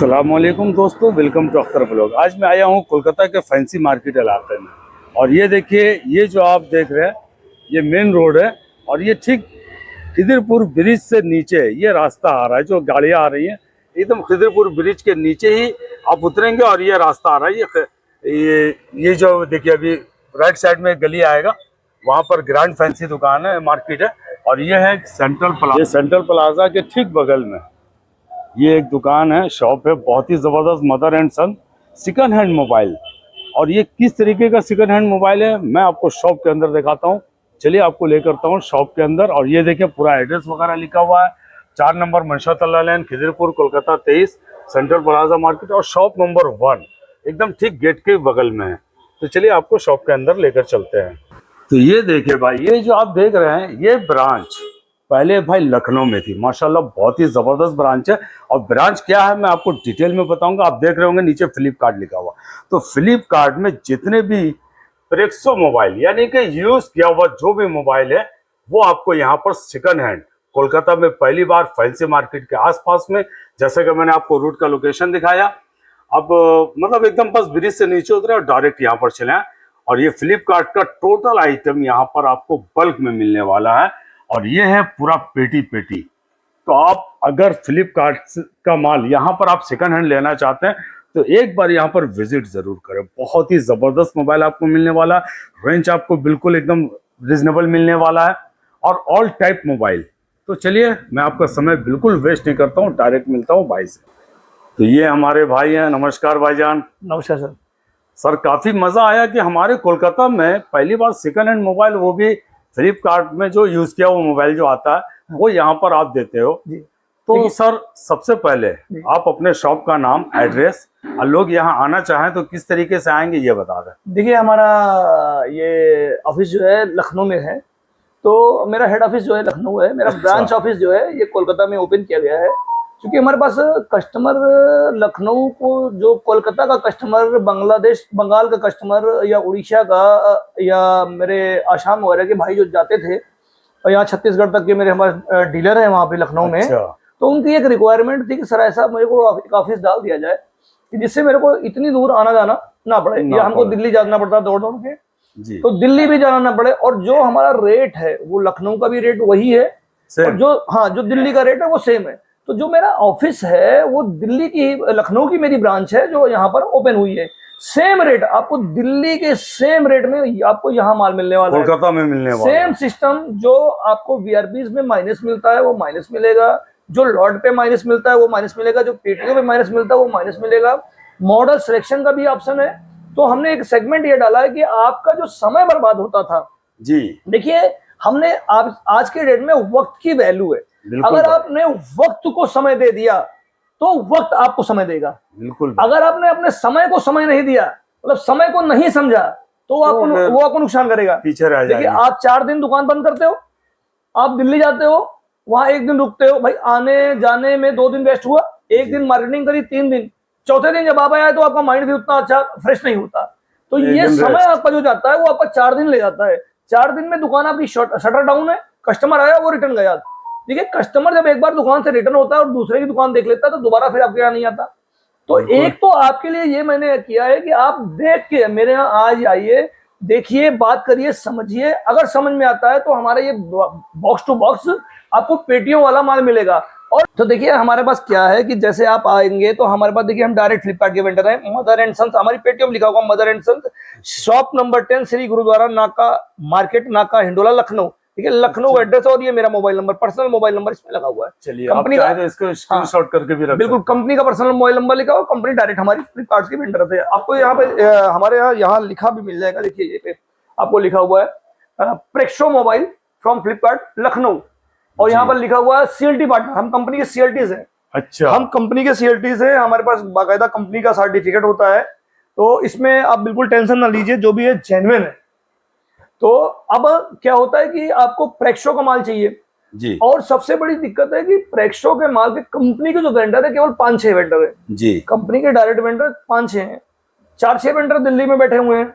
अस्सलामुअलैकुम दोस्तों, welcome to Akhtar blog. आज मैं आया हूँ कोलकाता के फैंसी मार्केट इलाके में। और ये देखिए, ये जो आप देख रहे हैं ये मेन रोड है। और ये ठीक खिदिरपुर ब्रिज से नीचे ये रास्ता आ रहा है। जो गाड़ियाँ आ रही हैं एकदम खिदिरपुर ब्रिज के नीचे ही आप उतरेंगे और ये रास्ता आ रहा है। ये जो देखिए, अभी राइट साइड में गली आएगा, वहाँ पर ग्रैंड फैंसी दुकान है, मार्केट है। और ये है सेंट्रल प्लाजा। ये सेंट्रल प्लाजा के ठीक बगल में ये एक दुकान है, शॉप है, बहुत ही ज़बरदस्त, mother and son second hand mobile. और ये किस तरीके का सेकंड हैंड मोबाइल है मैं आपको शॉप के अंदर दिखाता हूँ। चलिए आपको लेकर करता हूँ शॉप के अंदर। और ये देखिए पूरा एड्रेस वगैरह लिखा हुआ है। 4 number Mansa Tala lane, Khidirpur, Kolkata 23, central plaza market. और शॉप नंबर 1 एकदम ठीक गेट के बगल में है। तो चलिए आपको शॉप के अंदर लेकर चलते हैं। तो ये देखिए भाई, ये जो आप देख रहे हैं ये ब्रांच पहले भाई लखनऊ में थी। माशाल्लाह बहुत ही ज़बरदस्त ब्रांच है। और ब्रांच क्या है मैं आपको डिटेल में बताऊंगा। आप देख रहे होंगे नीचे फ्लिपकार्ट लिखा हुआ। तो फ्लिपकार्ट में जितने भी प्रेक्सो मोबाइल यानी कि यूज़ किया हुआ जो भी मोबाइल है वो आपको यहाँ पर सेकंड हैंड कोलकाता में पहली बार फैंसी मार्केट के आसपास में, जैसे कि मैंने आपको रूट का लोकेशन दिखाया। अब मतलब एकदम बस ब्रिज से नीचे उतरे और डायरेक्ट यहाँ पर चले आए। और ये फ्लिपकार्ट का टोटल आइटम यहाँ पर आपको बल्क में मिलने वाला है। और ये है पूरा पेटी पेटी। तो आप अगर फ्लिपकार्ट का माल यहाँ पर आप सेकंड हैंड लेना चाहते हैं तो एक बार यहाँ पर विजिट जरूर करें। बहुत ही ज़बरदस्त मोबाइल आपको मिलने वाला है। रेंज आपको बिल्कुल एकदम रिजनेबल मिलने वाला है और ऑल टाइप मोबाइल। तो चलिए मैं आपका समय बिल्कुल वेस्ट नहीं करता हूँ, डायरेक्ट मिलता हूँ भाई से। तो ये हमारे भाई हैं। नमस्कार भाईजान। नमस्कार सर। सर काफ़ी मज़ा आया कि हमारे कोलकाता में पहली बार सेकंड हैंड मोबाइल, वो भी फ्लिपकार्ट में जो यूज़ किया वो मोबाइल जो आता है वो यहाँ पर आप देते हो। जी। तो सर सबसे पहले आप अपने शॉप का नाम, एड्रेस, और लोग यहाँ आना चाहें तो किस तरीके से आएंगे ये बता दें। देखिए हमारा ये ऑफिस जो है लखनऊ में है। तो मेरा हेड ऑफिस जो है लखनऊ है। मेरा ब्रांच ऑफिस जो है ये कोलकाता में ओपन किया गया है। क्योंकि हमारे पास कस्टमर लखनऊ को, जो कोलकाता का कस्टमर, बांग्लादेश, बंगाल का कस्टमर, या उड़ीसा का, या मेरे आसाम वगैरह के भाई जो जाते थे, और यहाँ छत्तीसगढ़ तक के मेरे हमारे डीलर हैं वहाँ पे लखनऊ में। तो उनकी एक रिक्वायरमेंट थी कि सर ऐसा मेरे को एक ऑफिस डाल दिया जाए कि जिससे मेरे को इतनी दूर आना जाना ना पड़े, या हमको दिल्ली जाना पड़ता दौड़ दौड़ के, तो दिल्ली भी जाना ना पड़े। और जो हमारा रेट है वो लखनऊ का भी रेट वही है, और जो दिल्ली का रेट है वो सेम है। तो जो मेरा ऑफिस है वो दिल्ली की, लखनऊ की मेरी ब्रांच है जो यहाँ पर ओपन हुई है। सेम रेट आपको दिल्ली के सेम रेट में आपको यहाँ माल मिलने वाला है, कोलकाता में मिलने वाला सेम सिस्टम। जो आपको वीआरपीज में माइनस मिलता है वो माइनस मिलेगा, जो लॉट पे माइनस मिलता है वो माइनस मिलेगा, जो पीटीओ पे माइनस मिलता है वो माइनस मिलेगा। मॉडल सिलेक्शन का भी ऑप्शन है। तो हमने एक सेगमेंट ये डाला है कि आपका जो समय बर्बाद होता था जी, देखिए हमने आज के डेट में वक्त की वैल्यू है। अगर आपने वक्त को समय दे दिया तो वक्त आपको समय देगा। बिल्कुल। अगर आपने अपने समय को समय नहीं दिया, मतलब समय को नहीं समझा, तो वो आपको नुकसान करेगा, पीछे रह जाएगा। देखिए आप 4 दिन दुकान बंद करते हो, आप दिल्ली जाते हो, वहां 1 दिन रुकते हो, भाई आने जाने में 2 दिन वेस्ट हुआ, 1 दिन मार्केटिंग करी, 3 दिन, चौथे दिन जब आप आए तो आपका माइंड भी उतना अच्छा फ्रेश नहीं होता। तो ये समय आपका जो जाता है वो आपका 4 दिन ले जाता है। 4 दिन में दुकान आपकी शटर डाउन है, कस्टमर आया वो रिटर्न गया। देखिए कस्टमर जब एक बार दुकान से रिटर्न होता है और दूसरे की दुकान देख लेता है तो दोबारा फिर आपके यहाँ नहीं आता। तो एक तो आपके लिए ये मैंने किया है कि आप देख के मेरे यहाँ आज आइए, देखिए, बात करिए, समझिए। अगर समझ में आता है तो हमारा ये बॉक्स टू बॉक्स आपको पेटियों वाला माल मिलेगा। और तो देखिए हमारे पास क्या है कि जैसे आप आएंगे तो हमारे पास, देखिए हम डायरेक्ट फ्लिपकार्ट के वेंडर हैं। मदर एंड सन्स, हमारी पेटियों में लिखा होगा mother and sons, shop number 10, Shri Gurudwara Naka market, नाका हिंडोला, लखनऊ। ठीक है, लखनऊ एड्रेस। और ये मेरा mobile number, personal mobile number इसमें लगा हुआ है। चलिए कंपनी का, तो इसको स्क्रीनशॉट करके भी रख, बिल्कुल कंपनी का पर्सनल मोबाइल नंबर लिखा हुआ। कंपनी डायरेक्ट हमारी फ्लिपकार्ट की वेंडर है। आपको यहाँ पे हमारे यहाँ लिखा भी मिल जाएगा। देखिए ये पे आपको लिखा हुआ है प्रेक्सो मोबाइल फ्रॉम फ्लिपकार्ट लखनऊ, और यहाँ पर लिखा हुआ है सीएलटी पार्टनर। हम कंपनी के सीएलटीज हैं। अच्छा, हम कंपनी के सीएलटीज हैं। हमारे पास बाकायदा कंपनी का सर्टिफिकेट होता है। तो इसमें आप बिल्कुल टेंशन ना लीजिए, जो भी है जेन्युइन है। तो अब क्या होता है कि आपको प्रेक्सो का माल चाहिए जी, और सबसे बड़ी दिक्कत है कि प्रेक्सो के माल के कंपनी के जो वेंडर है केवल 5-6 वेंडर है जी। कंपनी के डायरेक्ट वेंडर 5-6 हैं। 4-6 वेंडर दिल्ली में बैठे हुए हैं,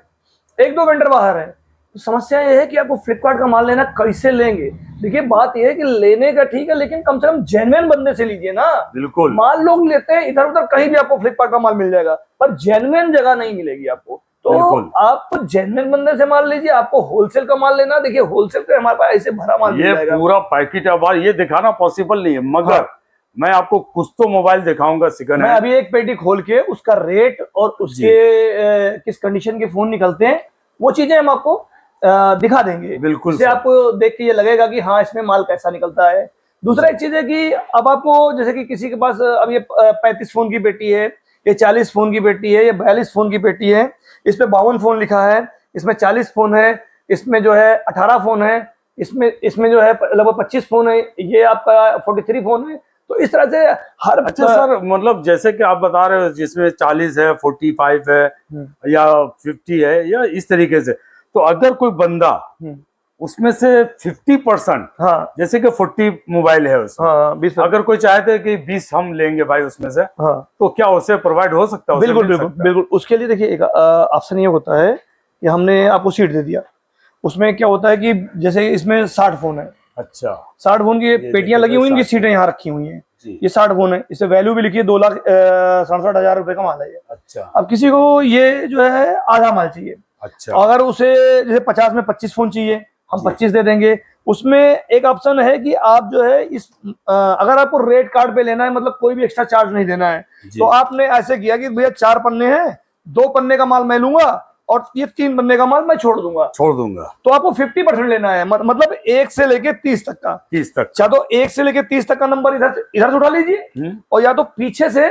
1-2 वेंडर बाहर है। समस्या ये है कि आपको फ्लिपकार्ट का माल लेना, कैसे लेंगे? देखिए बात ये है कि लेने का ठीक है, लेकिन कम से कम जेन्युइन बंदे से लीजिए ना। बिल्कुल। माल लोग लेते हैं इधर उधर, कहीं भी आपको फ्लिपकार्ट का माल मिल जाएगा, पर जेन्युइन जगह नहीं मिलेगी आपको। तो बिल्कुल। आप जेन्युइन बंदे से माल लीजिए। आपको होलसेल का माल लेना, देखिए होलसेल पे हमारे पास ऐसे भरा माल मिल ये जाएगा। पूरा पैकेट अब ये दिखाना पॉसिबल नहीं है, मगर हाँ। मैं आपको कुछ तो मोबाइल दिखाऊंगा सेकंड मैं हैंड। अभी एक पेटी खोल के उसका रेट और उसके किस कंडीशन के फोन निकलते हैं वो चीजें हम आपको दिखा देंगे। बिल्कुल इससे सर। आपको देख के ये लगेगा कि हाँ इसमें माल कैसा निकलता है। दूसरा एक चीज है कि अब आपको जैसे कि किसी के पास अब ये 35 फोन की पेटी है, ये 40 फोन की पेटी है, ये 42 फोन की पेटी है, इस पे 52 फोन लिखा है, इसमें 40 फोन है, इसमें जो है 18 फोन है, इसमें इसमें जो है लगभग 25 फोन है, ये आपका 43 फोन है। तो इस तरह से हर अच्छा सर, मतलब जैसे कि आप बता रहे हो जिसमें 40 है, 45 है या 50 है या इस तरीके से, तो अगर कोई बंदा उसमें से 50%, हाँ जैसे कि 40 मोबाइल है उसमें, हाँ 20, अगर कोई चाहते कि 20 हम लेंगे भाई उसमें से, हाँ तो क्या उसे प्रोवाइड हो सकता है? उसे बिल्कुल मिल बिल्कुल सकता है? बिल्कुल। उसके लिए देखिए एक ऑप्शन ये होता है कि हमने आपको सीट दे दिया, उसमें क्या होता है कि जैसे इसमें 60 फोन है, अच्छा 60 फोन की पेटियां लगी हुई, इनकी 60 सीटें यहाँ रखी हुई हैं, जी। ये 60 फोन है, इससे वैल्यू भी लिखिए 2,67,000 रुपए का माल है ये। अच्छा अब किसी को ये जो है आधा माल चाहिए, अच्छा अगर उसे जैसे 50 में 25 फोन चाहिए, हम जी। 25 दे देंगे। उसमें एक ऑप्शन है कि आप जो है इस अगर आपको रेट कार्ड पे लेना है, मतलब कोई भी एक्स्ट्रा चार्ज नहीं देना है, जी। तो आपने ऐसे किया कि भैया 4 पन्ने हैं, 2 पन्ने का माल मैं लूंगा और ये 3 पन्ने का माल मैं छोड़ दूंगा। तो आपको 50% लेना है, मतलब 1 से लेके 30 तक का। 30 तक या तो 1 से लेके 30 तक का नंबर इधर इधर से उठा लीजिए, और या तो पीछे से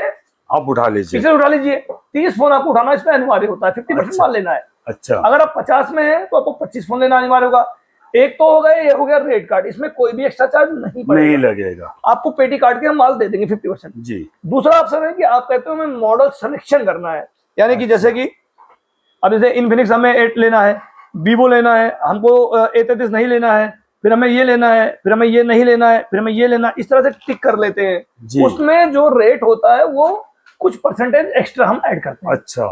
आप उठा लीजिए। पीछे से उठा लीजिए। 30 फोन आपको उठाना इसमें अनिवार्य होता है, 50% माल लेना है। अच्छा अगर आप 50 में है तो आपको 25 फोन लेना अनिवार्य होगा। एक तो हो गया, ये हो गया रेट कार्ड, इसमें कोई भी एक्स्ट्रा चार्ज नहीं पड़ेगा, नहीं लगेगा, आपको पेटी काट के हम माल दे देंगे 50%। जी। दूसरा ऑप्शन है कि आप कहते हो हमें मॉडल सिलेक्शन करना है, यानी कि जैसे कि अब जैसे इन्फिनिक्स हमें 8 लेना है, वीवो लेना है, हमको A33 नहीं लेना है, फिर हमें ये लेना है, फिर हमें ये नहीं लेना है, फिर हमें ये लेना है, इस तरह से टिक कर लेते हैं। उसमें जो रेट होता है वो कुछ परसेंटेज एक्स्ट्रा हम ऐड करते हैं। अच्छा,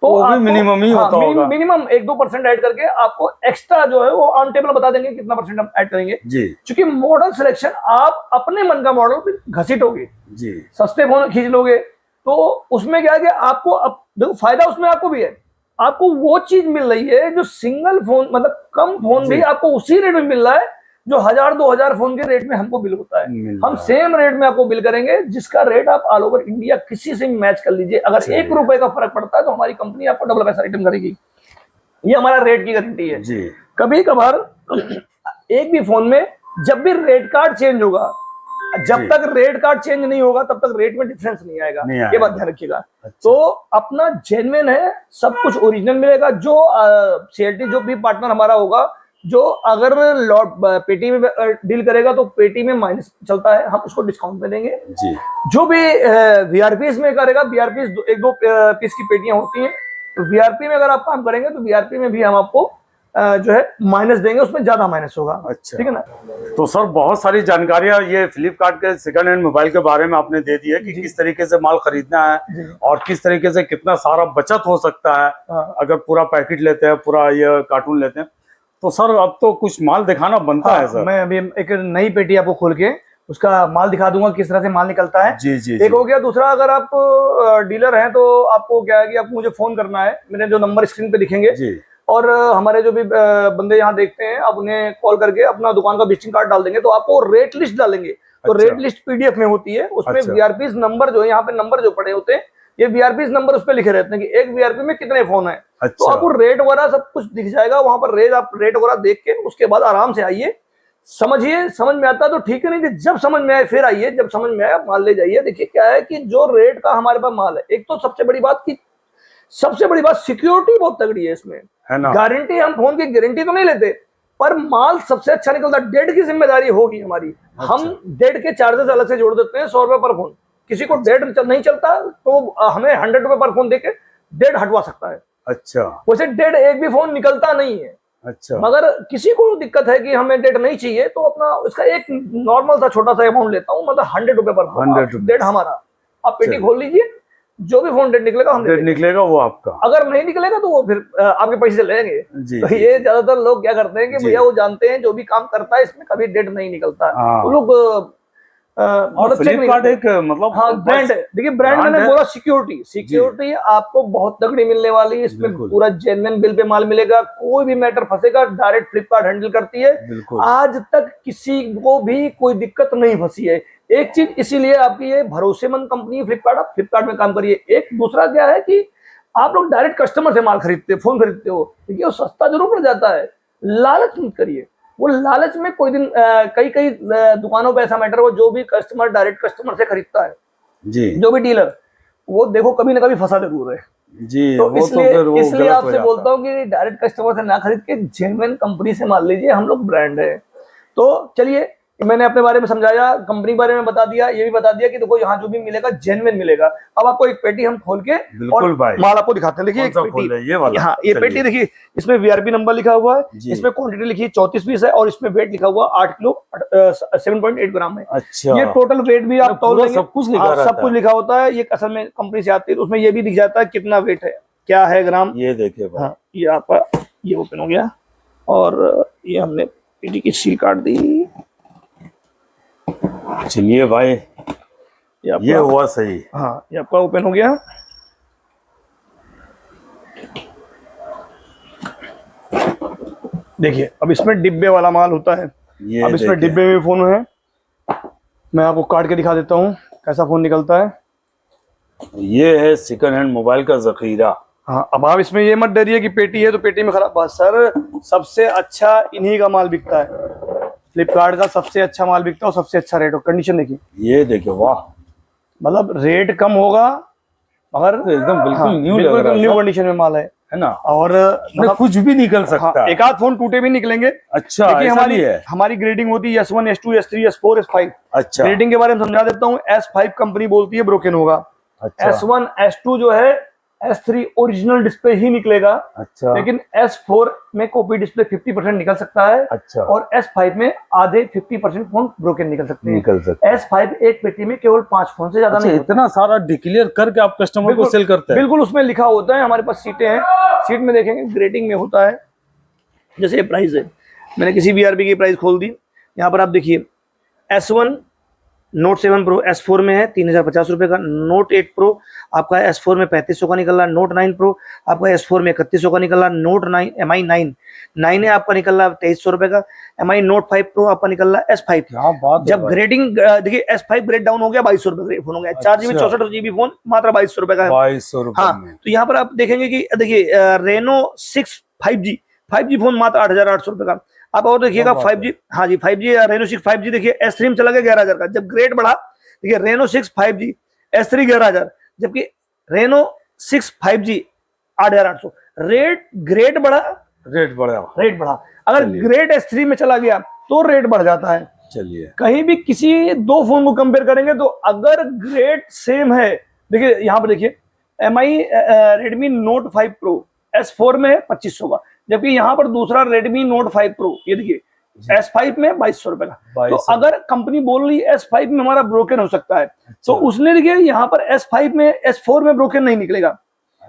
तो वो भी मिनिमम ही होता होगा। मिनिमम 1-2% ऐड करके आपको एक्स्ट्रा जो है वो ऑन टेबल बता देंगे कितना परसेंट हम ऐड करेंगे जी। क्योंकि मॉडल सिलेक्शन आप अपने मन का मॉडल घसीटोगे जी, सस्ते फोन खींच लोगे, तो उसमें क्या है कि आपको देखो फायदा उसमें आपको भी है, आपको वो चीज मिल रही है जो सिंगल फोन मतलब कम फोन भी आपको उसी रेट में मिल रहा है जो 1,000-2,000 फोन के रेट में हमको बिल होता है। हम सेम रेट में आपको बिल करेंगे जिसका रेट आप ऑल ओवर इंडिया किसी से भी मैच कर लीजिए। अगर 1 रुपए का फर्क पड़ता है तो हमारी कंपनी आपको डबल पैसा रिटर्न करेगी, ये हमारा रेट की गारंटी है जी। कभी कभार एक भी फोन में जब भी रेट कार्ड चेंज होगा, जब तक रेट कार्ड चेंज नहीं होगा तब तक रेट में डिफरेंस नहीं आएगा, ये बात ध्यान रखिएगा। तो अपना जेन्युइन है, सब कुछ ओरिजिनल मिलेगा। जो सीएलटी जो भी पार्टनर हमारा होगा, जो अगर लॉट पेटी में डील करेगा तो पेटी में माइनस चलता है, हम उसको डिस्काउंट में देंगे जी। जो भी वीआरपीस में करेगा, वीआरपीस 1-2 पीस की पेटियां होती हैं, तो वीआरपी में अगर आप काम करेंगे तो वीआरपी में भी हम आपको जो है माइनस देंगे, उसमें ज्यादा माइनस होगा। अच्छा, ठीक है ना। तो सर बहुत सारी जानकारियां ये फ्लिपकार्ट के सेकंड हैंड मोबाइल के बारे में आपने दे दी है कि किस तरीके से माल खरीदना है और किस तरीके से कितना सारा बचत हो सकता है अगर पूरा पैकेट लेते हैं, पूरा ये कार्टून लेते हैं। तो सर अब तो कुछ माल दिखाना बनता है सर। मैं अभी एक नई पेटी आपको खोल के उसका माल दिखा दूंगा किस तरह से माल निकलता है। जी जी एक हो गया। दूसरा, अगर आप डीलर हैं तो आपको क्या है कि आपको मुझे फोन करना है, मेरे जो नंबर स्क्रीन पे दिखेंगे जी। और हमारे जो भी बंदे यहाँ देखते हैं, आप उन्हें कॉल करके अपना दुकान का विजिटिंग कार्ड डाल देंगे तो आपको रेट लिस्ट डालेंगे। तो रेट लिस्ट पीडीएफ में होती है, उसमें वीआरपीस नंबर जो है, यहाँ पे नंबर जो पड़े होते हैं, ये वीआरपीस नंबर उस पर लिखे रहते हैं कि एक वीआरपी में कितने फोन है। तो आपको रेट वगैरह सब कुछ दिख जाएगा वहां पर। आप रेट वगैरह देख के उसके बाद आराम से आइए, समझिए, समझ में आता है तो ठीक है, नहीं जब समझ में आए फिर आइए, जब समझ में आया माल ले जाइए। देखिए क्या है कि जो रेट का हमारे पास माल है, एक तो सबसे बड़ी बात सिक्योरिटी बहुत तगड़ी है इसमें, है ना। गारंटी, हम फोन की गारंटी तो नहीं लेते, पर माल सबसे अच्छा निकलता है। डेढ़ की जिम्मेदारी होगी हमारी। हम डेढ़ के चार्जेस अलग से जोड़ देते हैं, 100 रुपए पर फोन। किसी को डेढ़ नहीं चलता तो हमें 100 रुपए पर फोन देके डेढ़ हटवा सकता है। अच्छा, वैसे डेढ़ एक भी फोन निकलता नहीं है। अच्छा, मगर किसी को दिक्कत है कि हमें डेढ़ नहीं चाहिए तो अपना उसका एक नॉर्मल सा छोटा सा अमाउंट लेता हूँ, मतलब 100 रुपए पर फोन, डेढ़ हमारा। आप पेटी खोल लीजिए, जो भी फोन डेट निकलेगा हम दे डेट देंगे। निकलेगा वो आपका। अगर नहीं निकलेगा तो वो फिर आपके पैसे चले जाएंगे। जी तो ये ज्यादातर लोग क्या करते हैं कि जी। भैया वो जानते हैं जो भी काम करता है इसमें कभी डेट नहीं निकलता है, हाँ। वो लोग और मतलब चेक नहीं फ्लिपकार्ट करते। एक मतलब हाँ ब्रांड है, देखिए ब्रांड ब्रांड मैंने है। बोला सिक्योरिटी, सिक्योरिटी आपको बहुत तगड़ी मिलने वाली है इसमें, बिल्कुल। पूरा जेन्युइन बिल पे माल मिलेगा, कोई भी मैटर फंसेगा डायरेक्ट फ्लिपकार्ट हैंडल करती है। बिल्कुल। आज तक किसी को भी कोई दिक्कत नहीं फंसी है। एक चीज इसीलिए आपकी ये भरोसेमंद कंपनी है फ्लिपकार्ट, आप फ्लिपकार्ट में काम करिए। एक दूसरा क्या है कि आप लोग डायरेक्ट कस्टमर से माल खरीदते हो, फोन खरीदते हो, देखिए वो सस्ता जरूर पड़ जाता है, लालच मत करिए। वो लालच में कोई दिन कई कई दुकानों पे ऐसा मैटर हो, जो भी कस्टमर डायरेक्ट कस्टमर से खरीदता है, जी जो भी डीलर, वो देखो कभी ना कभी फंसा जरूर है। जी। तो वो तो इसलिए फिर वो इसलिए गलत हो आपसे जाता बोलता हूँ कि डायरेक्ट कस्टमर से ना खरीद के जेन्युइन कंपनी से माल लीजिए, हम लोग ब्रांड है। तो चलिए, मैंने अपने बारे में समझाया, कंपनी के बारे में बता दिया, ये भी बता दिया कि देखो यहाँ जो भी मिलेगा जेन्युइन मिलेगा। अब आपको एक पेटी हम खोल के और बिल्कुल भाई। माल आपको दिखाते हैं। देखिए कौन एक सा पेटी, खोल रहे हैं? ये वाला? हाँ ये चलिए। पेटी देखिए, इसमें वीआरपी नंबर लिखा हुआ है, जी। इसमें क्वांटिटी लिखी है 34 पीस है, और इसमें वेट लिखा हुआ 8 किलो 7.8 ग्राम है। अच्छा। ये टोटल वेट भी आप तौल पूरा लेंगे, सब कुछ लिखा हाँ, रहता सब कुछ है। लिखा होता है। ये असल में कंपनी से आती है तो उसमें ये भी दिख जाता है कितना वेट है, क्या है ग्राम। ये देखिए भाई। हाँ ये आपका ये ओपन हो गया, और ये हमने पेटी की सील काट दी। चलिए भाई, ये आपका, ये हुआ सही। हाँ ये आपका ओपन हो गया। देखिए अब इसमें डिब्बे वाला माल होता है, ये अब इसमें देखिए। डिब्बे में फोन है, मैं आपको काट के दिखा देता हूँ कैसा फोन निकलता है। ये है सेकंड हैंड मोबाइल का जखीरा। हाँ अब आप इसमें ये मत डरिए कि पेटी है तो पेटी में खराब बात, सर सबसे अच्छा इन्हीं का माल बिकता है, फ्लिपकार्ट का सबसे अच्छा माल बिकता है और सबसे अच्छा रेट हो। कंडीशन देखिए, ये देखिए, वाह, मतलब रेट कम होगा मगर तो एकदम बिल्कुल न्यू लग बिल्कुल रहा है न्यू सर। कंडीशन में माल है ना? और मतलब कुछ भी निकल हाँ, सकता है। एक आध फोन टूटे भी निकलेंगे। अच्छा, देखिए ऐसा भी है? हमारी ग्रेडिंग होती है S1 S2 S3 S4 S5। अच्छा। ग्रेडिंग के बारे में समझा देता हूँ। S5 कंपनी बोलती है ब्रोकन होगा, अच्छा। S1 S2 जो है S3 ओरिजिनल डिस्प्ले ही निकलेगा, अच्छा। लेकिन S4 में कॉपी डिस्प्ले 50% निकल सकता है, अच्छा। और S5 में आधे 50% फोन ब्रोकन निकल सकते हैं। निकल सकते हैं। S5 एक पेटी में केवल 5 फोन से ज्यादा अच्छा, नहीं होते। इतना सारा डिक्लेयर करके आप कस्टमर को सेल करते हैं? बिल्कुल उसमें लिखा होता है, हमारे पास सीटें हैं, सीट में देखेंगे ग्रेडिंग में होता है। जैसे प्राइस है, मैंने किसी वीआरबी की प्राइस खोल दी, यहाँ पर आप देखिए S1 नोट 7 प्रो S4 में है 3050 रुपए का, नोट 8 प्रो आपका S4 में 3500 का निकल रहा, नोट 9 प्रो आपका S4 में 3100 का निकल रहा, नोट 9 MI 9 है आपका निकल रहा 2300 रुपए का, MI नोट 5 प्रो आपका निकल रहा S5। क्या बात है जब भाई। ग्रेडिंग देखिए S5 ग्रेड डाउन हो गया 2200 रुपए फोन हो गया, 4GB 64GB फोन मात्र 2200 रुपए का। 2200 रुपए हाँ में। तो यहाँ पर आप देखेंगे कि देखिए रेनो 6 5G फोन मात्र 8800 रुपए का। आप और देखिएगा 5G, हाँ जी 5G रेनो 6 5G देखिए S3 में चला गया 11000 का, जब ग्रेड बढ़ा देखिए रेनो 6 5G S3 11000, जबकि रेनो 6 5G 8800। रेट ग्रेड बढ़ा, रेट बढ़ा। अगर ग्रेड S3 में चला गया तो रेट बढ़ जाता है। चलिए, कहीं भी किसी दो फोन को कंपेयर करेंगे तो अगर ग्रेड सेम है, देखिए यहाँ पर देखिए MI Redmi Note 5 Pro S4 में है 2500 का, जबकि यहाँ पर दूसरा Redmi Note 5 Pro ये देखिए S5 में 2200 रुपए का। तो अगर कंपनी बोल रही है S5 में हमारा ब्रोकन हो सकता है, तो उसने देखिए यहाँ पर S5 में S4 में ब्रोकन नहीं निकलेगा।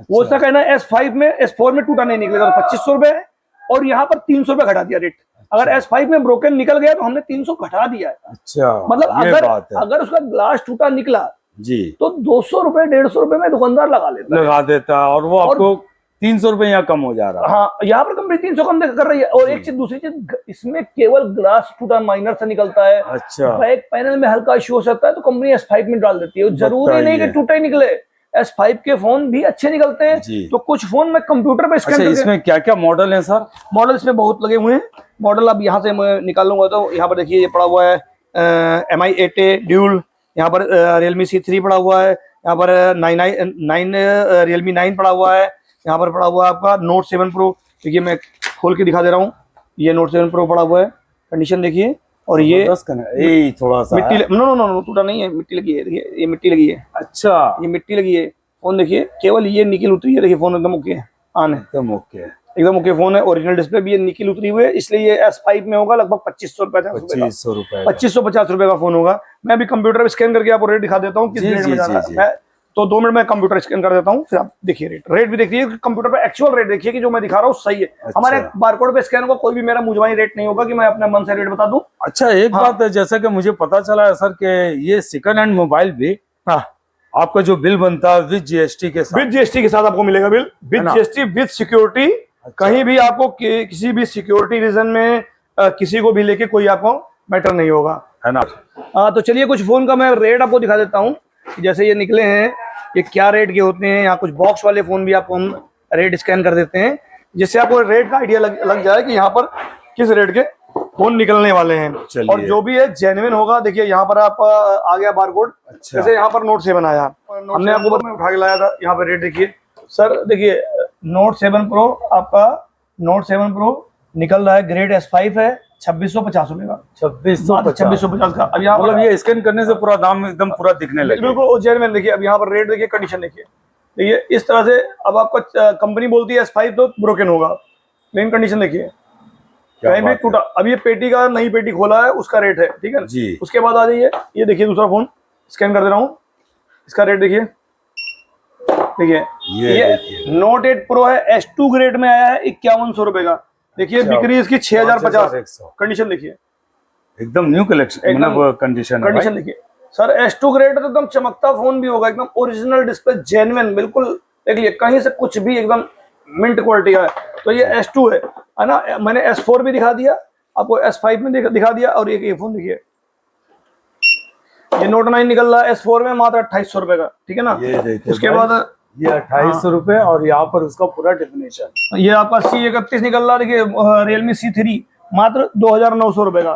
वो उसका कहना है S5 में S4 में टूटा नहीं निकलेगा, तो 2500 रुपए है, और यहाँ पर 300 रुपए घटा दिया रेट। अगर S5 में ब्रोकन निकल गया तो हमने 300 घटा दिया है। अच्छा, मतलब अगर उसका ग्लास टूटा निकला जी तो 200 रुपए 150 रुपए में दुकानदार लगा देता है, और वो आपको 300 रुपए यहाँ कम हो जा रहा है। हाँ यहाँ पर कंपनी 300 कम कर रही है। और एक चीज, दूसरी चीज, इसमें केवल ग्लास टूटा माइनर से निकलता है। अच्छा, बैक पैनल में हल्का इश्यू हो सकता है तो कंपनी S5 में डाल देती है। जरूरी नहीं कि टूटा ही निकले, S5 के फोन भी अच्छे निकलते हैं। तो कुछ फोन में कंप्यूटर पे स्कैन करके। इसमें क्या क्या मॉडल है सर? मॉडल इसमें बहुत लगे हुए हैं। मॉडल अब यहाँ से मैं निकाल लूंगा, तो यहाँ पर देखिए ये पड़ा हुआ है MI 8A ड्यूल, यहाँ पर Realme C3 पड़ा हुआ है, यहाँ पर 9 Realme 9 पड़ा हुआ है, यहाँ पर पड़ा हुआ है आपका Note 7 Pro। देखिए मैं खोल के दिखा दे रहा हूँ, ये Note 7 Pro पड़ा हुआ है, कंडीशन देखिए। और ये थोड़ा सा मिट्टी नो टूटा नहीं है, मिट्टी लगी है, देखिए ये मिट्टी लगी है। अच्छा, ये मिट्टी लगी है। फोन देखिए केवल ये निकल उतरी है, देखिए फोन एकदम ओके है, ऑन है, एकदम ओके फोन है। ओरिजिनल डिस्प्ले भी ये निकल उतरी हुई है, इसलिए ये S5 में होगा लगभग 2500 रुपए 2550 रुपए का फोन होगा। मैं अभी कंप्यूटर पे स्कैन करके आपको रेट दिखा देता हूँ किस रेट में जा रहा है। तो 2 मिनट में कंप्यूटर स्कैन कर देता हूँ, फिर आप देखिए रेट भी देखिए कंप्यूटर पे, एक्चुअल रेट देखिए कि जो मैं दिखा रहा हूँ सही है। अच्छा। हमारे बारकोड पे स्कैन होगा, कोई भी मेरा मुंजवानी रेट नहीं होगा कि मैं अपने मन से रेट बता दूं। अच्छा, एक हाँ। बात है, जैसा कि मुझे पता चला है सर कि ये सेकंड हैंड मोबाइल भी हाँ, आपका जो बिल बनता है विद जीएसटी के साथ, विद जीएसटी के साथ आपको मिलेगा बिल, है विद ना? GST, with security. अच्छा। कहीं भी आपको किसी भी सिक्योरिटी रीजन में किसी को भी लेके कोई आपको मैटर नहीं होगा, है ना? तो चलिए कुछ फोन का मैं रेट आपको दिखा देता हूँ। जैसे ये निकले हैं, ये क्या रेट के होते हैं। यहाँ कुछ बॉक्स वाले फोन भी आपको हम रेट स्कैन कर देते हैं, जिससे आपको रेट का आइडिया लग जाए कि यहाँ पर किस रेट के फोन निकलने वाले हैं। चलिए। और जो भी है जेन्युइन होगा। देखिए यहाँ पर आप आ गया बारकोड। अच्छा। जैसे यहाँ पर नोट 7 आया, हमने आपको उठा के लाया था। यहाँ पर रेट देखिए सर, देखिए नोट 7 प्रो, आपका नोट 7 प्रो निकल रहा है, ग्रेड S5 है, 2650 रुपए का, 2650 का। अब यहाँ मतलब ये स्कैन करने से पूरा दाम एकदम पूरा दिखने लगे। बिल्कुल जेन्युइन। देखिए अब यहाँ पर रेट देखिए, कंडीशन देखिए, देखिए इस तरह से। अब आपका कंपनी बोलती है S5 तो ब्रोकन होगा, लेकिन कंडीशन देखिए कहीं भी टूटा। अब ये पेटी का, नई पेटी खोला है, उसका रेट है, ठीक है जी। उसके बाद आ जाइए, ये देखिए दूसरा फोन स्कैन कर दे रहा हूँ, इसका रेट देखिए, देखिए ये नोट 8 प्रो है, S2 ग्रेड में आया है, 5100 रुपए का। देखिए बिक्री इसकी 6050। कंडीशन देखिए एकदम न्यू कलेक्शन, मतलब कंडीशन देखिए सर। S2 ग्रेड तो एकदम चमकता फोन भी होगा, एकदम ओरिजिनल डिस्प्ले, जेन्युइन बिल्कुल। देखिए कहीं से कुछ भी, एकदम मिंट क्वालिटी का है। तो ये S2 है ना। मैंने S4 भी दिखा दिया आपको, S5 में दिखा दिया। और ये फोन देखिए, ये नोट 9 निकल रहा है S4 में, मात्र 2800 रुपए का, ठीक है ना। ये देखिए उसके बाद ये 2800 रुपए, और यहाँ पर उसका पूरा डेफिनेशन। ये आपका C31 निकल रहा है, देखिए Realme C3, मात्र 2900 रुपए का।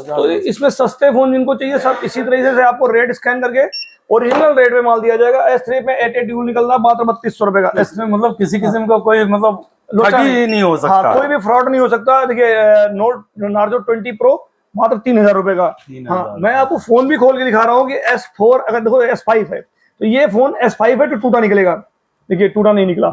तो इसमें सस्ते फोन जिनको चाहिए सब इसी तरीके से आपको रेट स्कैन करके ओरिजिनल रेट में माल दिया जाएगा। S3 में 88 ड्यूल निकल रहा है, मात्र 3200 रुपए का। इसमें मतलब किसी किस्म का कोई मतलब ठगी नहीं हो सकता। हाँ, कोई भी फ्रॉड नहीं हो सकता। देखिए नोट नार्जो 20 प्रो मात्र 3000 रुपए का। हाँ, मैं आपको फोन भी खोल के दिखा रहा हूँ कि S4, अगर देखो S5 है तो ये फोन S5 है तो टूटा निकलेगा। देखिए टूटा नहीं निकला,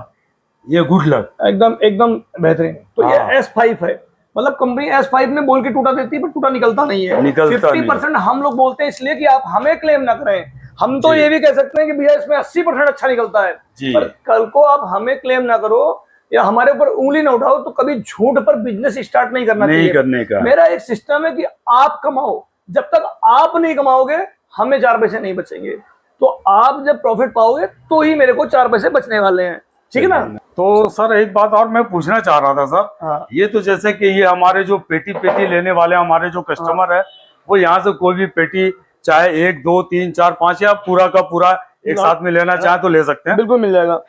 ये गुड लक, एकदम बेहतरीन। तो ये S5 है, मतलब कंपनी S5 में बोल के टूटा देती है, पर टूटा निकलता नहीं है। 50% हम लोग बोलते हैं इसलिए कि आप हमें क्लेम ना करें। हम तो ये भी कह सकते हैं कि भैया इसमें 80% अच्छा निकलता है, पर कल को आप हमें क्लेम ना करो या हमारे ऊपर उंगली ना उठाओ, तो कभी झूठ पर बिजनेस स्टार्ट नहीं करना चाहिए। करने का मेरा एक सिस्टम है कि आप कमाओ, जब तक आप नहीं कमाओगे हमें 4 पैसे नहीं बचेंगे। तो आप जब प्रॉफिट पाओगे तो ही मेरे को 4 पैसे बचने वाले हैं, ठीक है ना। तो सर एक बात और मैं पूछना चाह रहा था सर। हाँ। ये तो जैसे कि ये हमारे जो पेटी लेने वाले हमारे जो कस्टमर है, वो यहाँ से कोई भी पेटी चाहे 1 2 3 4 5 या पूरा का पूरा एक साथ में लेना चाहे तो ले सकते हैं। बिल्कुल मिल जाएगा।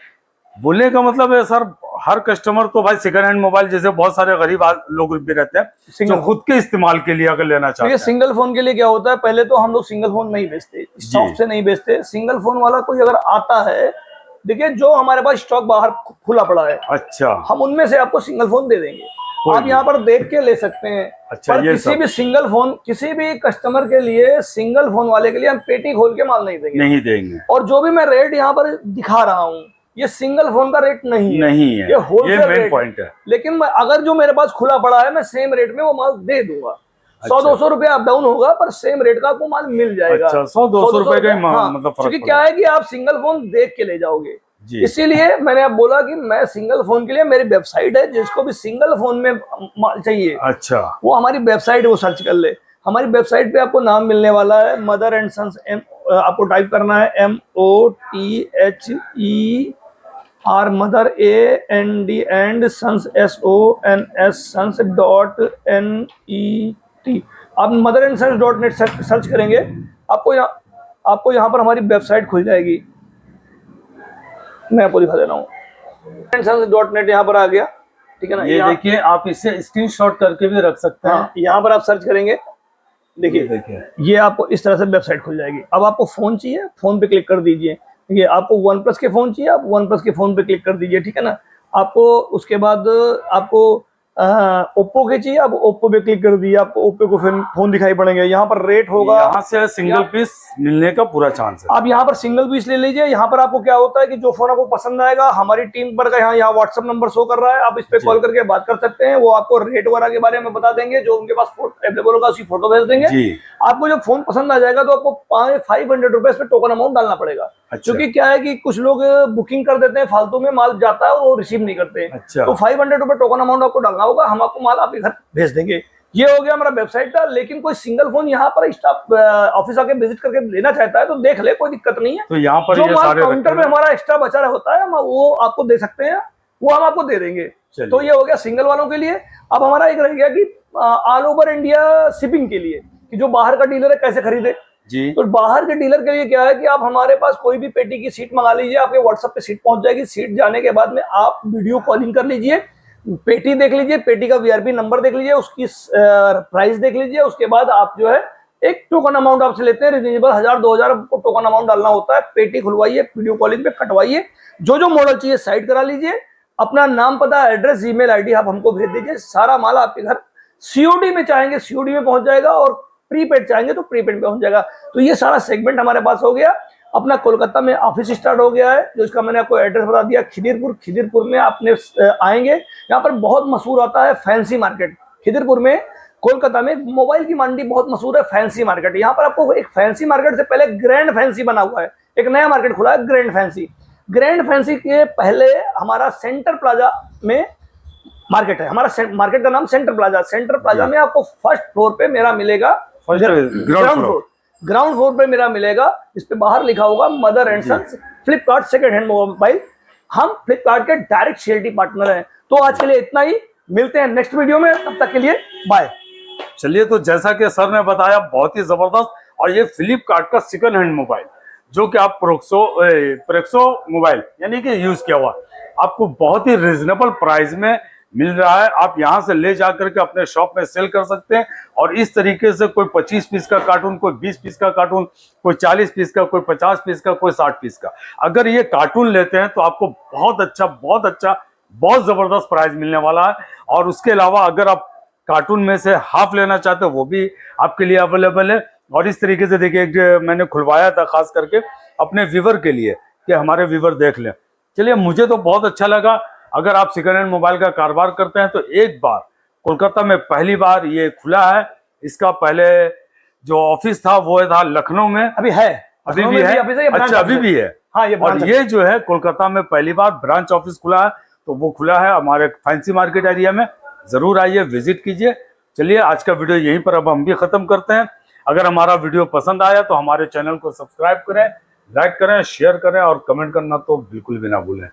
बोलने का मतलब है सर, हर कस्टमर तो भाई सेकंड हैंड मोबाइल, जैसे बहुत सारे गरीब लोग भी रहते हैं जो खुद के इस्तेमाल के लिए अगर लेना चाहते हैं। सिंगल फोन के लिए क्या होता है, पहले तो हम लोग सिंगल फोन नहीं बेचते, स्टॉक से नहीं बेचते। सिंगल फोन वाला कोई अगर आता है, देखिए जो हमारे पास स्टॉक बाहर खुला पड़ा है, अच्छा, हम उनमें से आपको सिंगल फोन दे देंगे, आप यहाँ पर देख के ले सकते हैं। अच्छा, पर किसी भी सिंगल फोन, किसी भी कस्टमर के लिए, सिंगल फोन वाले के लिए हम पेटी खोल के माल नहीं देंगे। और जो भी मैं रेट यहाँ पर दिखा रहा हूँ, ये सिंगल फोन का रेट नहीं है, ये होलसेल रेट पॉइंट है। लेकिन अगर जो मेरे पास खुला पड़ा है, मैं सेम रेट में वो माल दे दूंगा। 100-200 रुपए अप डाउन होगा, पर सेम रेट का आपको माल मिल जाएगा। अच्छा, 100-200 रुपए का मतलब फर्क। क्योंकि क्या है कि आप सिंगल फोन देख के ले जाओगे, इसीलिए मैंने अब बोला कि मैं सिंगल फोन के लिए मेरी वेबसाइट है, जिसको भी सिंगल फोन में माल चाहिए, अच्छा, वो हमारी वेबसाइट है, वो सर्च कर ले। हमारी वेबसाइट पे आपको नाम मिलने वाला है मदर एंड सन्स, आपको टाइप करना है MOTHER mother AND and sons SONS sons.net। आप मदर एंड सन्स.net सर्च करेंगे, आपको यहाँ पर हमारी वेबसाइट खुल जाएगी। मैं आपको दिखा दे रहा हूँ, sons.net यहाँ पर आ गया, ठीक है ना। ये देखिए, आप इसे स्क्रीनशॉट करके भी रख सकते हैं। यहाँ पर आप सर्च करेंगे, देखिए ये आपको इस तरह से वेबसाइट खुल जाएगी। अब आपको फोन चाहिए, फोन पे क्लिक कर दीजिए। देखिए आपको OnePlus के फोन चाहिए, आप OnePlus के फोन पे क्लिक कर दीजिए, ठीक है ना। आपको उसके बाद आपको ओप्पो के चाहिए, आप ओप्पो पे क्लिक कर दिए, आपको ओप्पो को फोन दिखाई पड़ेंगे। यहाँ पर रेट होगा, यहाँ से सिंगल पीस मिलने का पूरा चांस है। आप यहाँ पर सिंगल पीस ले लीजिए। यहाँ पर आपको क्या होता है कि जो फोन आपको पसंद आएगा, हमारी टीम पर का यहाँ व्हाट्सएप नंबर शो कर रहा है, आप इस पे कॉल करके बात कर सकते हैं। वो आपको रेट वगैरह के बारे में बता देंगे, जो उनके पास अवेलेबल होगा उसकी फोटो भेज देंगे। आपको जब फोन पसंद आ जाएगा तो आपको 500 रुपए पे टोकन अमाउंट डालना पड़ेगा। अच्छा। क्योंकि क्या है कि कुछ लोग बुकिंग कर देते हैं, फालतू में माल जाता है और वो रिसीव नहीं करते हैं। अच्छा। तो 500 रुपए टोकन अमाउंट आपको डालना होगा, हम आपको माल आपके घर भेज देंगे। ये हो गया हमारा वेबसाइट का। लेकिन कोई सिंगल फोन यहाँ पर स्टाफ ऑफिस आके विजिट करके लेना चाहता है तो देख ले, कोई दिक्कत नहीं है। तो यहाँ पर जो ये माल सारे काउंटर में हमारा एक्स्ट्रा बचा रहा होता है हम वो आपको दे सकते हैं, वो हम आपको दे देंगे। तो ये हो गया सिंगल वालों के लिए। अब हमारा एक रह गया कि ऑल ओवर इंडिया शिपिंग के लिए, कि जो बाहर का डीलर है कैसे खरीदे जी। तो बाहर के डीलर के लिए क्या है कि आप हमारे पास कोई भी पेटी की सीट मंगा लीजिए, आपके व्हाट्सएप पे सीट पहुंच जाएगी। सीट जाने के बाद में आप वीडियो कॉलिंग कर लीजिए, पेटी देख लीजिए, पेटी का वीआरपी नंबर देख लीजिए, उसकी प्राइस देख लीजिए। उसके बाद आप जो है एक टोकन अमाउंट आपसे लेते हैं, रिजनेबल 1000-2000 को टोकन अमाउंट डालना होता है। पेटी खुलवाइए, वीडियो कॉलिंग पे कटवाइए, जो जो मॉडल चाहिए साइड करा लीजिए, अपना नाम पता एड्रेस ईमेल आईडी आप हमको भेज दीजिए, सारा माल आपके घर सीओडी में चाहेंगे सीओडी में पहुंच जाएगा, और प्रीपेड चाहेंगे तो प्रीपेड में पहुंच जाएगा। तो ये सारा सेगमेंट हमारे पास हो गया। अपना कोलकाता में ऑफिस स्टार्ट हो गया है, जो इसका मैंने आपको एड्रेस बता दिया, खिदिरपुर। खिदिरपुर में आपने आएंगे, यहाँ पर बहुत मशहूर आता है फैंसी मार्केट। खिदिरपुर में कोलकाता में मोबाइल की मंडी बहुत मशहूर है, फैंसी मार्केट। यहाँ पर आपको एक फैंसी मार्केट से पहले ग्रैंड फैंसी बना हुआ है, एक नया मार्केट खुला है ग्रैंड फैंसी। ग्रैंड फैंसी के पहले हमारा सेंटर प्लाजा में मार्केट है। हमारा मार्केट का नाम सेंटर प्लाजा। सेंटर प्लाजा में आपको फर्स्ट फ्लोर पे मेरा मिलेगा, ग्राउंड फ्लोर पे मेरा मिलेगा। इस पे बाहर लिखा होगा mother and sons Flipkart second hand mobile. हम फ्लिपकार्ट के डायरेक्ट सीएलटी पार्टनर हैं। तो आज के लिए इतना ही, मिलते हैं नेक्स्ट वीडियो में, तब तक के लिए बाय। चलिए, तो जैसा कि सर ने बताया, बहुत ही जबरदस्त। और ये फ्लिपकार्ट का सेकंड हैंड मोबाइल, जो कि आप प्रेक्सो मोबाइल यानी कि यूज किया हुआ, आपको बहुत ही रिजनेबल प्राइस में मिल रहा है। आप यहां से ले जाकर के अपने शॉप में सेल कर सकते हैं। और इस तरीके से कोई 25 पीस का कार्टून, कोई 20 पीस का कार्टून, कोई 40 पीस का, कोई 50 पीस का, कोई 60 पीस का, अगर ये कार्टून लेते हैं तो आपको बहुत अच्छा, बहुत जबरदस्त प्राइस मिलने वाला है। और उसके अलावा अगर आप कार्टून में से हाफ लेना चाहते हो, वो भी आपके लिए अवेलेबल है। और इस तरीके से देखिए, एक मैंने खुलवाया था खास करके अपने व्यूवर के लिए, कि हमारे व्यूवर देख लें। चलिए, मुझे तो बहुत अच्छा लगा। अगर आप सेकंड हैंड मोबाइल का कारोबार करते हैं तो एक बार, कोलकाता में पहली बार ये खुला है। इसका पहले जो ऑफिस था वो था लखनऊ में, अभी है, अभी भी है। अच्छा, अभी भी है। हाँ, और ये जो है कोलकाता में पहली बार ब्रांच ऑफिस खुला है, तो वो खुला है हमारे फैंसी मार्केट एरिया में। जरूर आइए, विजिट कीजिए। चलिए, आज का वीडियो यहीं पर अब हम भी खत्म करते हैं। अगर हमारा वीडियो पसंद आया तो हमारे चैनल को सब्सक्राइब करें, लाइक करें, शेयर करें और कमेंट करना तो बिल्कुल भी ना भूलें।